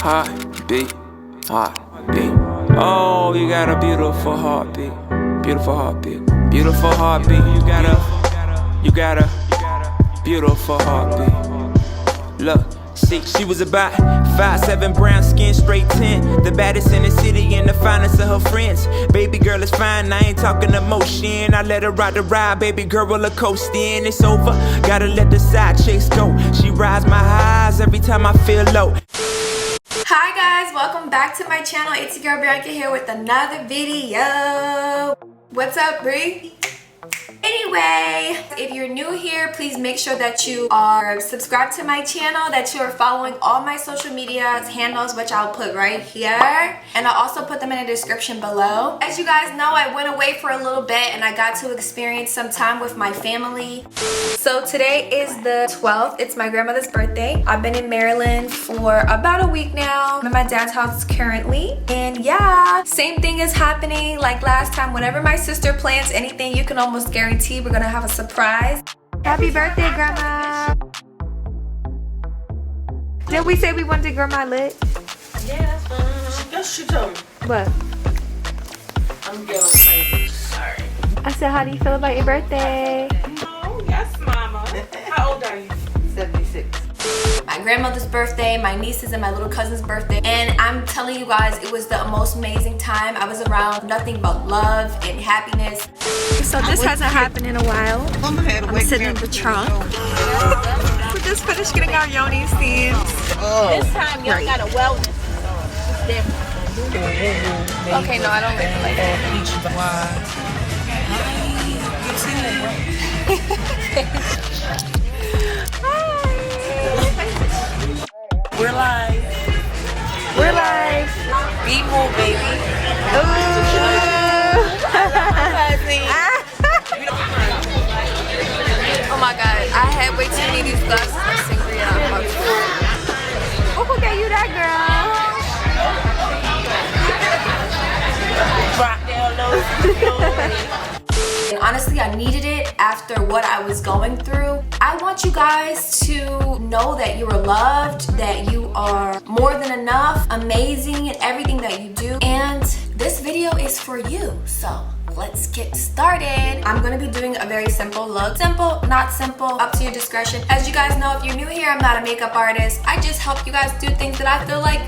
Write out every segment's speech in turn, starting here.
Heartbeat, heartbeat. Oh, you got a beautiful heartbeat. Beautiful heartbeat. Beautiful heartbeat. You got a beautiful heartbeat. Look, see, she was about 5'7", brown skin, straight 10. The baddest in the city and the finest of her friends. Baby girl is fine, I ain't talking emotion. I let her ride the ride, baby girl roller coasting. It's over, gotta let the side chicks go. She rides my highs every time I feel low. Hi guys, welcome back to my channel. It's your girl Bianca here with another video. What's up, Bree? Anyway, if you're new here, please make sure that you are subscribed to my channel, that you are following all my social media handles, which I'll put right here, and I'll also put them in the description below. As you guys know, I went away for a little bit and I got to experience some time with my family. So today is the 12th. It's my grandmother's birthday. I've been in Maryland for about a week now. I'm at my dad's house currently, and yeah, same thing is happening like last time. Whenever my sister plans anything, you can almost guarantee we're gonna have a surprise. Happy birthday, Grandma! Didn't we say we wanted Grandma lit? Yeah, that's fine. That's what you told me. What? I'm getting famous. Sorry. I said, how do you feel about your birthday? Oh, yes, Mama. How old are you? 76. My grandmother's birthday, my niece's and my little cousin's birthday, and I'm telling you guys, it was the most amazing time. I was around nothing but love and happiness. So this hasn't happened in a while. I'm sitting in the trunk. We just finished getting our yoni steams. This time y'all got a wellness. It's different. Okay, no, I don't really like it. We're live. We're live. Be more, baby. Oh my god, I had way too many of these glasses of sangria. Who got you that, girl? Rock down low. And honestly, I needed it after what I was going through. I want you guys to know that you are loved, that you are more than enough, amazing in everything that you do. And this video is for you. So let's get started. I'm gonna be doing a very simple look. Simple, not simple, up to your discretion. As you guys know, if you're new here, I'm not a makeup artist. I just help you guys do things that I feel like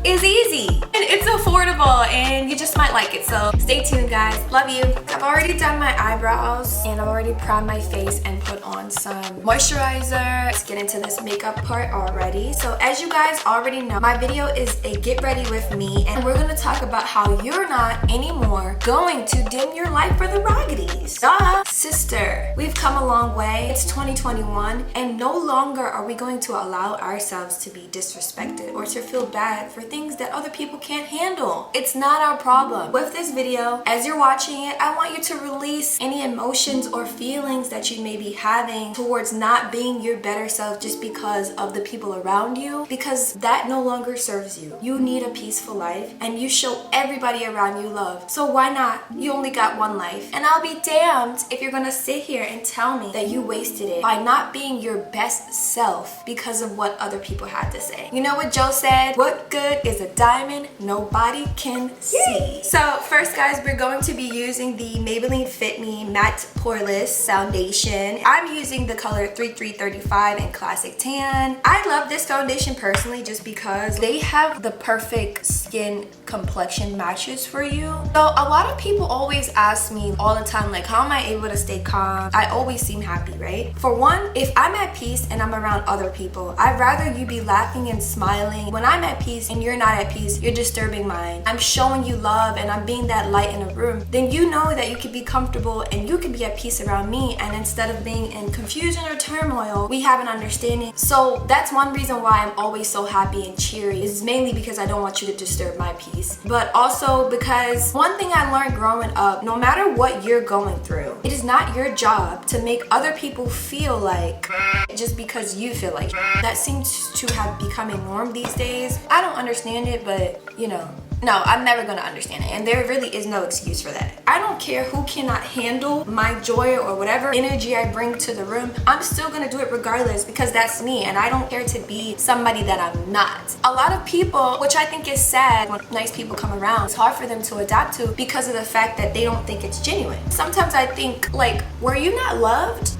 is easy and it's affordable and you just might like it. So stay tuned, guys. Love you. I've already done my eyebrows and I've already primed my face and put on some moisturizer. Let's get into this makeup part already. So as you guys already know, my video is a get ready with me, and we're gonna talk about how you're not anymore going to dim your light for the Raggedy'S. Duh, sister. We've come a long way. It's 2021 and no longer are we going to allow ourselves to be disrespected or to feel bad for things that other people can't handle. It's not our problem. With this video, as you're watching it, I want you to release any emotions or feelings that you may be having towards not being your better self just because of the people around you, because that no longer serves you. You need a peaceful life and you show everybody around you love. So why not? You only got one life. And I'll be damned if you're gonna sit here and tell me that you wasted it by not being your best self because of what other people had to say. You know what Joe said? What good is a diamond nobody can see? So first, guys, we're going to be using the Maybelline FitMe Matte Poreless Foundation. I'm using the color 3335 in Classic Tan. I love this foundation personally just because they have the perfect skin complexion matches for you. So a lot of people always ask me all the time, like, how am I able to stay calm? I always seem happy, right? For one, if I'm at peace and I'm around other people, I'd rather you be laughing and smiling. When I'm at peace and you're not at peace, you're disturbing mine. I'm showing you love and I'm being that light in a room. Then you know that you could be comfortable and you could be at peace around me, and instead of being in confusion or turmoil, we have an understanding. So that's one reason why I'm always so happy and cheery, is mainly because I don't want you to disturb my peace, but also because one thing I learned growing up, no matter what you're going through, it is not your job to make other people feel like just because you feel like that seems to have become a norm these days. I don't understand it, but you know, No, I'm never gonna understand it, and there really is no excuse for that. I don't care who cannot handle my joy or whatever energy I bring to the room. I'm still gonna do it regardless because that's me, and I don't care to be somebody that I'm not. A lot of people, which I think is sad when nice people come around, it's hard for them to adapt to because of the fact that they don't think it's genuine. Sometimes I think, like, were you not loved?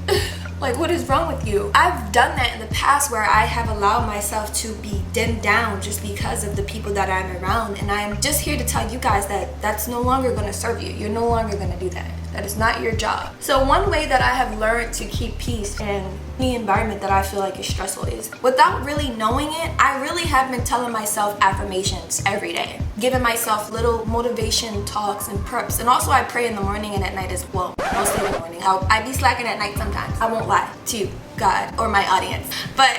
Like, what is wrong with you? I've done that in the past where I have allowed myself to be dimmed down just because of the people that I'm around, and I'm just here to tell you guys that that's no longer going to serve you. You're no longer going to do that. That is not your job. So one way that I have learned to keep peace in the environment that I feel like is stressful is, without really knowing it, I really have been telling myself affirmations every day, giving myself little motivation talks and preps. And also I pray in the morning and at night as well. Mostly in the morning. I be slacking at night sometimes. I won't lie to you, God, or my audience, but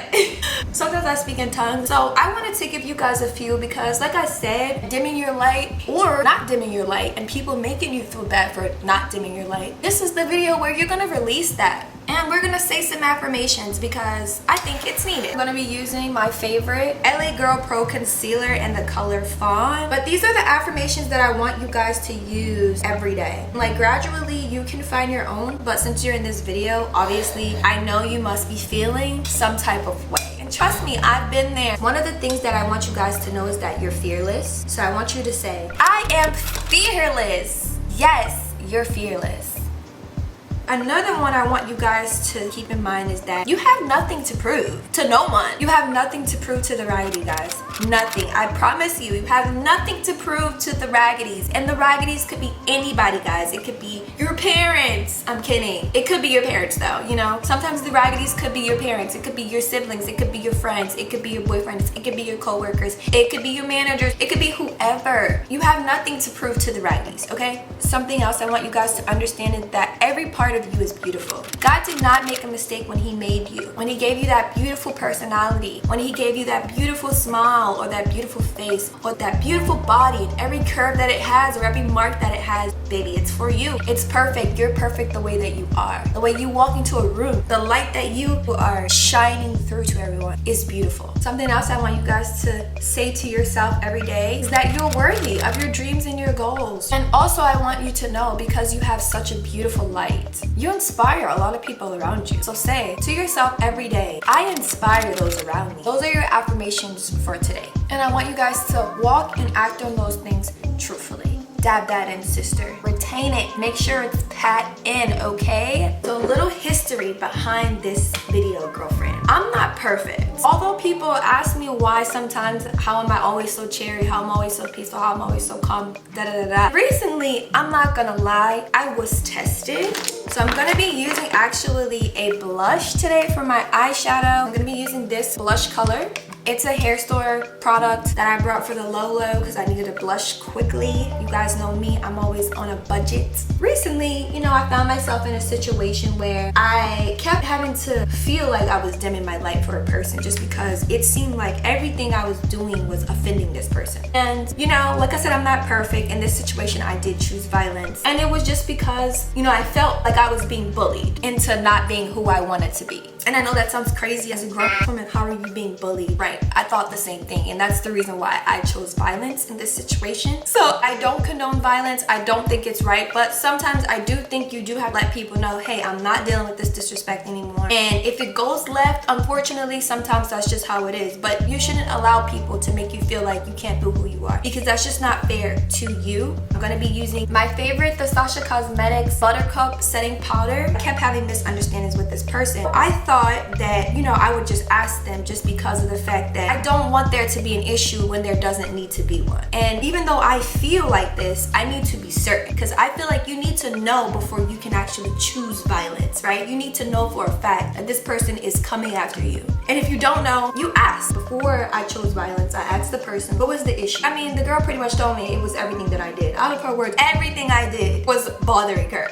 sometimes I speak in tongues. So I wanted to give you guys a few because, like I said, dimming your light or not dimming your light and people making you feel bad for not dimming your light, this is the video where you're gonna release that. And we're gonna say some affirmations because I think it's needed. I'm gonna be using my favorite LA Girl Pro Concealer in the color Fawn. But these are the affirmations that I want you guys to use every day. Like, gradually you can find your own, but since you're in this video, obviously I know you must be feeling some type of way. And trust me, I've been there. One of the things that I want you guys to know is that you're fearless. So I want you to say, I am fearless. Yes, you're fearless. Another one I want you guys to keep in mind is that you have nothing to prove to no one. You have nothing to prove to the Raggedy guys. Nothing. I promise you, you have nothing to prove to the Raggedy'S. And the Raggedy'S could be anybody, guys. It could be your parents. I'm kidding. It could be your parents though, you know. Sometimes the Raggedy'S could be your parents. It could be your siblings. It could be your friends. It could be your boyfriends. It could be your co-workers. It could be your managers. It could be whoever. You have nothing to prove to the Raggedy'S, okay? Something else I want you guys to understand is that every part of you is beautiful. God did not make a mistake when he made you. When he gave you that beautiful personality, when he gave you that beautiful smile or that beautiful face or that beautiful body and every curve that it has or every mark that it has, baby, it's for you. It's perfect. You're perfect the way that you are. The way you walk into a room, the light that you are shining through to everyone is beautiful. Something else I want you guys to say to yourself every day is that you're worthy of your dreams and your goals. And also I want you to know, because you have such a beautiful light, you inspire a lot of people around you. So say to yourself every day, I inspire those around me. Those are your affirmations for today. And I want you guys to walk and act on those things truthfully. Dab that in, sister. Retain it. Make sure it's pat in, okay? So a little history behind this video, girlfriend. I'm not perfect. Although people ask me why sometimes, how am I always so cheery, how I'm always so peaceful, how I'm always so calm, da-da-da-da. Recently, I'm not gonna lie, I was tested. So I'm gonna be using actually a blush today for my eyeshadow. I'm gonna be using this blush color. It's a hair store product that I brought for the Lolo because I needed a blush quickly. You guys know me, I'm always on a budget. Recently, you know, I found myself in a situation where I kept having to feel like I was dimming my light for a person just because it seemed like everything I was doing was offending this person. And, you know, like I said, I'm not perfect. In this situation, I did choose violence. And it was just because, you know, I felt like I was being bullied into not being who I wanted to be. And I know that sounds crazy as a grown woman. How are you being bullied? Right, I thought the same thing, and that's the reason why I chose violence in this situation. So I don't condone violence. I don't think it's right, but sometimes I do think you do have to let people know, hey, I'm not dealing with this disrespect anymore. And if it goes left, unfortunately, sometimes that's just how it is. But you shouldn't allow people to make you feel like you can't be who you are, because that's just not fair to you. I'm gonna be using my favorite, the Sacha Cosmetics Buttercup setting powder. I kept having misunderstandings with this person. I thought that, you know, I would just ask them just because of the fact that I don't want there to be an issue when there doesn't need to be one. And even though I feel like this, I need to be certain, because I feel like you need to know before you can actually choose violence, right? You need to know for a fact that this person is coming after you. And if you don't know, you ask. Before I chose violence, I asked the person, what was the issue? I mean, the girl pretty much told me it was everything that I did. Out of her words, everything I did was bothering her.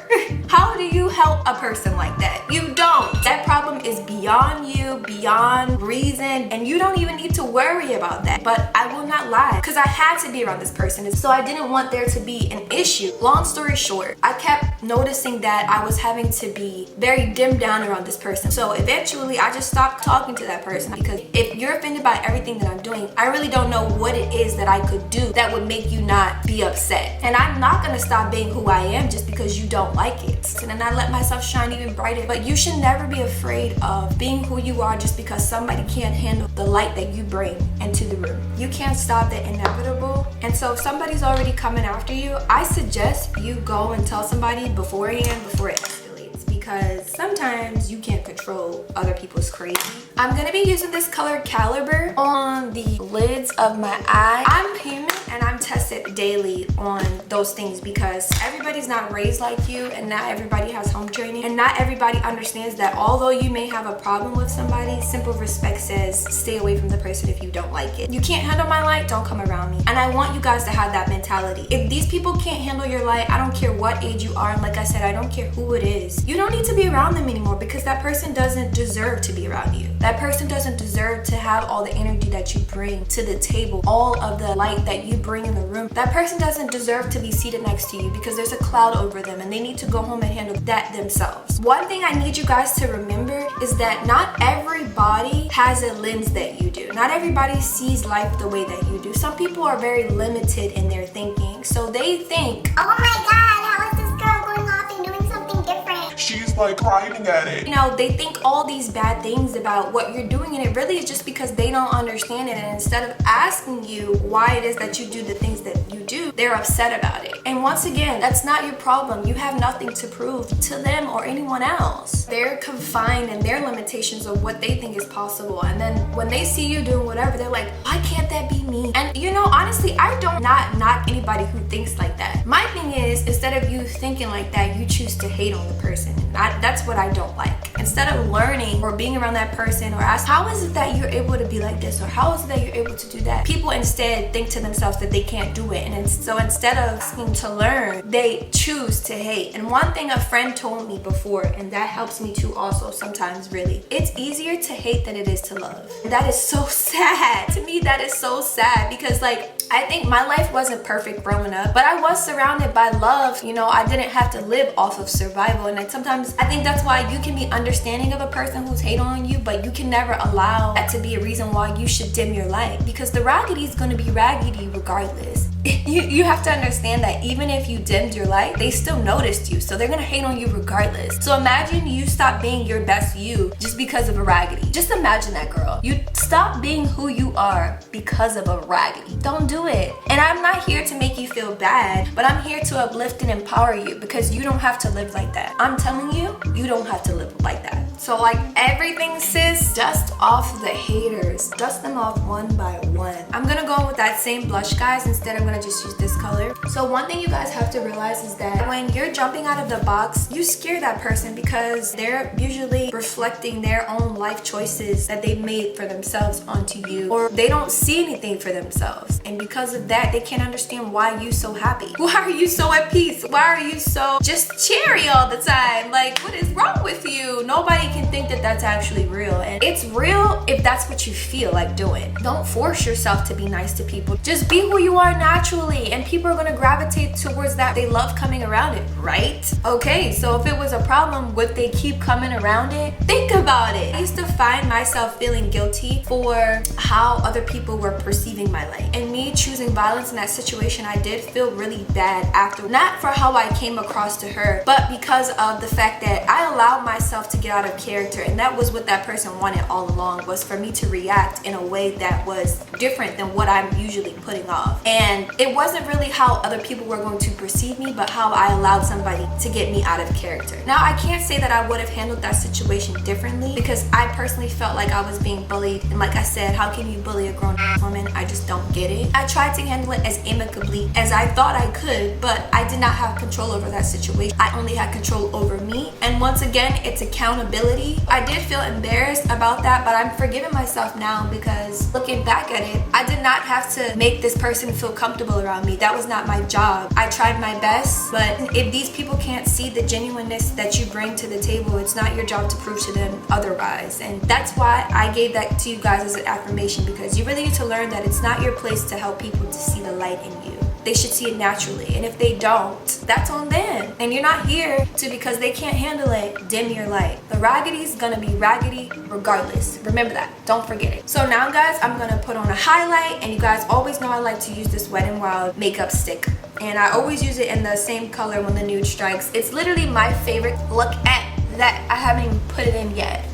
How do you help a person like that? You don't. That problem is beyond you, beyond reason, and you don't even need to worry about that. But I will not lie, because I had to be around this person, so I didn't want there to be an issue. Long story short, I kept noticing that I was having to be very dimmed down around this person. So eventually I just stopped talking to that person, because if you're offended by everything that I'm doing, I really don't know what it is that I could do that would make you not be upset. And I'm not gonna stop being who I am just because you don't like it. And then I let myself shine even brighter. But you should never be afraid of being who you are just because somebody can't handle the light that you bring into the room. You can't stop the inevitable. And so if somebody's already coming after you, I suggest you go and tell somebody beforehand before it escalates, because sometimes you can't control other people's crazy. I'm gonna be using this color Caliber on the lids of my eye. I'm human and I'm tested daily on those things because everybody's not raised like you, and not everybody has home training, and not everybody understands that although you may have a problem with somebody, simple respect says stay away from the person if you don't like it. You can't handle my light, don't come around me. And I want you guys to have that mentality. If these people can't handle your light, I don't care what age you are, and like I said, I don't care who it is, you don't need to be around them anymore, because that person doesn't deserve to be around you. That person doesn't deserve to have all the energy that you bring to the table, all of the light that you bring in the room. That person doesn't deserve to be seated next to you because there's a cloud over them and they need to go home and handle that themselves. One thing I need you guys to remember is that not everybody has a lens that you do. Not everybody sees life the way that you do. Some people are very limited in their thinking, so they think, oh my god, how is this girl going off and doing something different? She's like grinding at it. you know, they think all these bad things about what you're doing, and it really is just because they don't understand it. And instead of asking you why it is that you do the things that you do, they're upset about it. And once again, that's not your problem. You have nothing to prove to them or anyone else. They're confined in their limitations of what they think is possible. And then when they see you doing whatever, they're like, why can't that be me? And you know, honestly, I don't not knock anybody who thinks like that. My thing is, instead of you thinking like that, you choose to hate on the person. That's what I don't like. Instead of learning or being around that person or ask, how is it that you're able to be like this? Or how is it that you're able to do that? People instead think to themselves that they can't do it. And so instead of asking to learn, they choose to hate. And one thing a friend told me before, and that helps me too also sometimes really, it's easier to hate than it is to love. And that is so sad. To me, that is so sad, because like, I think my life wasn't perfect growing up, but I was surrounded by love. You know, I didn't have to live off of survival. And sometimes I think that's why you can be understanding of a person who's hating on you, but you can never allow that to be a reason why you should dim your light, because the raggedy is going to be raggedy regardless. You have to understand that even if you dimmed your light, they still noticed you, so they're gonna hate on you regardless. So imagine you stop being your best you just because of a raggedy. Just imagine that, girl. You stop being who you are because of a raggedy. Don't do it. And I'm not here to make you feel bad, but I'm here to uplift and empower you, because you don't have to live like that. I'm telling you, you don't have to live like that. So like everything, sis, dust off the haters. Dust them off one by one. I'm gonna go with that same blush, guys. Instead, I'm gonna just use this color. So one thing you guys have to realize is that when you're jumping out of the box, you scare that person, because they're usually reflecting their own life choices that they've made for themselves onto you, or they don't see anything for themselves. And because of that, they can't understand why you so happy. Why are you so at peace? Why are you so just cheery all the time? Like, what is wrong with you? Nobody can think that that's actually real. And it's real if that's what you feel like doing. Don't force yourself to be nice to people. Just be who you are naturally, and people are gonna gravitate towards that. They love coming around it, right? Okay, so if it was a problem, would they keep coming around it? Think about it. I used to find myself feeling guilty for how other people were perceiving my light. And me choosing violence in that situation, I did feel really bad after. Not for how I came across to her, but because of the fact that I allowed myself to get out of character. And that was what that person wanted all along, was for me to react in a way that was different than what I'm usually putting off. And it wasn't really how other people were going to perceive me, but how I allowed somebody to get me out of character. Now, I can't say that I would have handled that situation differently, because I personally felt like I was being bullied. And like I said, how can you bully a grown woman? I just don't get it. I tried to handle it as amicably as I thought I could, but I did not have control over that situation. I only had control over me. And once again, it's accountability. I did feel embarrassed about that, but I'm forgiving myself now, because looking back at it, I did not have to make this person feel comfortable around me. That was not my job. I tried my best, but if these people can't see the genuineness that you bring to the table, it's not your job to prove to them otherwise. And that's why I gave that to you guys as an affirmation, because you really need to learn that it's not your place to help people to see the light in you. They should see it naturally. And if they don't, that's on them. And you're not here to, because they can't handle it, dim your light. The Raggedy's gonna be raggedy regardless. Remember that, don't forget it. So now guys, I'm gonna put on a highlight, and you guys always know I like to use this Wet n Wild makeup stick. And I always use it in the same color when the nude strikes. It's literally my favorite. Look at that, I haven't even put it in yet.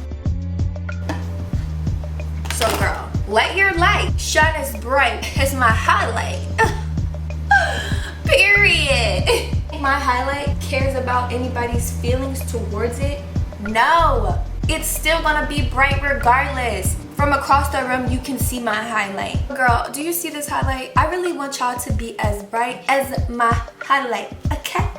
So girl, let your light shine as bright as my highlight. Period. My highlight cares about anybody's feelings towards it? No, it's still gonna be bright regardless. From across the room, you can see my highlight. Girl, do you see this highlight? I really want y'all to be as bright as my highlight, okay?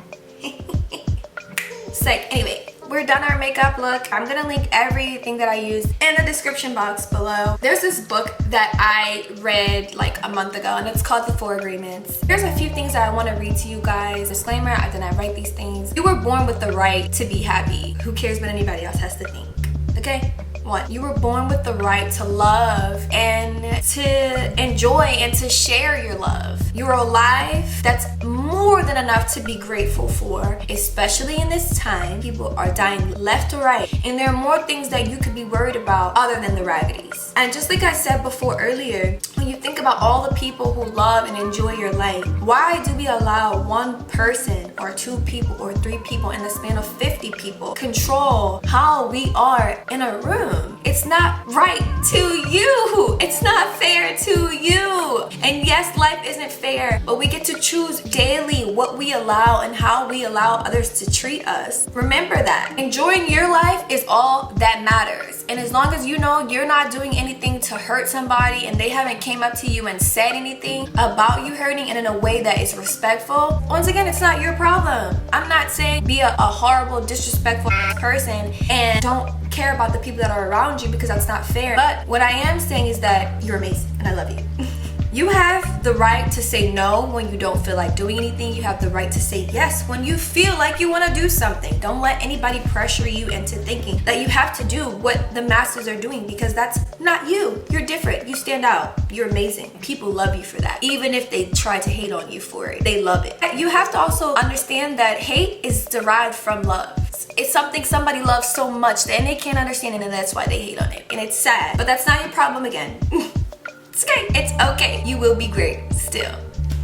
Sick. Anyway, we're done our makeup look. I'm gonna link everything that I used in the description box below. There's this book that I read like a month ago, and it's called The 4 Agreements. There's a few things that I want to read to you guys. Disclaimer, I did not write these things. You were born with the right to be happy. Who cares what anybody else has to think? Okay? 1. You were born with the right to love and to enjoy and to share your love. You're alive. That's more than enough to be grateful for, especially in this time. People are dying left to right, and there are more things that you could be worried about other than the Raggedy's. And just like I said before earlier, when you think about all the people who love and enjoy your life, why do we allow one person or 2 people or 3 people in the span of 50 people control how we are in a room? It's not right to you. It's not fair to you. And yes, life isn't fair, but we get to choose daily what we allow and how we allow others to treat us. Remember that. Enjoying your life is all that matters. And as long as you know you're not doing anything to hurt somebody and they haven't came up to you and said anything about you hurting and in a way that is respectful, once again, it's not your problem. I'm not saying be a horrible, disrespectful person and don't care about the people that are around you, because that's not fair. But what I am saying is that you're amazing and I love you. You have the right to say no when you don't feel like doing anything. You have the right to say yes when you feel like you want to do something. Don't let anybody pressure you into thinking that you have to do what the masses are doing, because that's not you. You're different. You stand out. You're amazing. People love you for that. Even if they try to hate on you for it, they love it. You have to also understand that hate is derived from love. It's something somebody loves so much and they can't understand it, and that's why they hate on it. And it's sad, but that's not your problem again. It's okay. It's okay. You will be great still.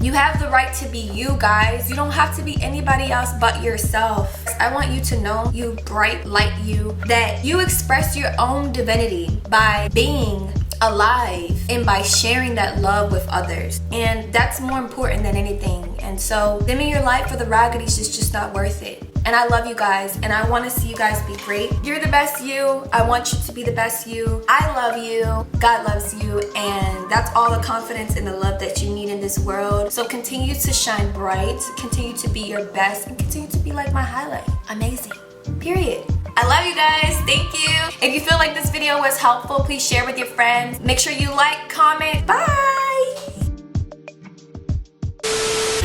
You have the right to be you, guys. You don't have to be anybody else but yourself. I want you to know, you bright light you, that you express your own divinity by being alive and by sharing that love with others, and that's more important than anything. And so dimming your light for the Raggedy's is just not worth it. And I love you guys, and I want to see you guys be great. You're the best you. I want you to be the best you. I love you. God loves you, and that's all the confidence and the love that you need in this world. So continue to shine bright, continue to be your best, and continue to be like my highlight. Amazing. Period. I love you guys. Thank you. If you feel like this video was helpful, please share with your friends. Make sure you like, comment. Bye.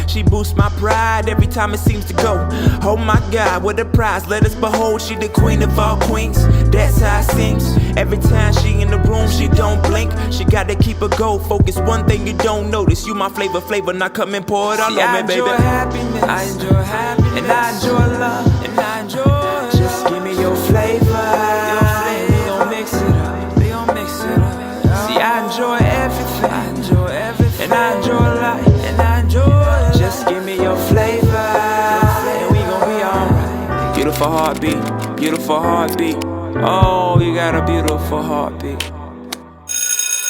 She boosts my pride every time it seems to go. Oh my God, what a prize, let us behold. She the queen of all queens, that's how it seems. Every time she in the room, she don't blink. She gotta keep a goal focus, one thing you don't notice. You my flavor, now come and pour it all on me, baby. Happiness, I enjoy happiness, and I enjoy love, and I enjoy. Just give me your flavor, we gon' mix it up, we gon' mix it up. See, I enjoy everything, and I enjoy life, and I enjoy. Just give me your flavor, and we gon' be alright. Beautiful heartbeat, beautiful heartbeat. Oh, you got a beautiful heartbeat.